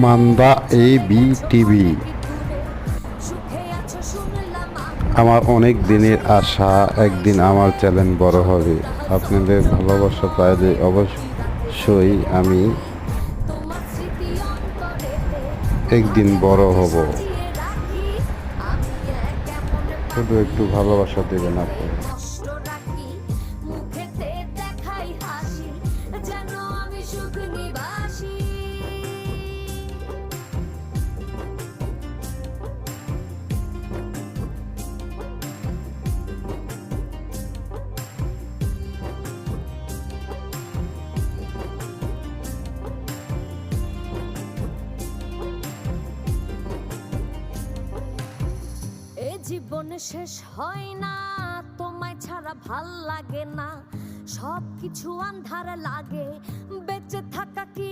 Manda AB TV. আমার অনেক দিনের আশা একদিন আমার চ্যানেল বড় হবে। আপনাদের ভালোবাসা পাইলে অবশ্যই আমি একদিন বড় হব। শুধু একটু ভালোবাসা দেবেন আপনি। জীবন শেষ হয় না, তোমায় ছাড়া ভাল লাগে না, সবকিছু আন্ধার লাগে, বেঁচে থাকা কি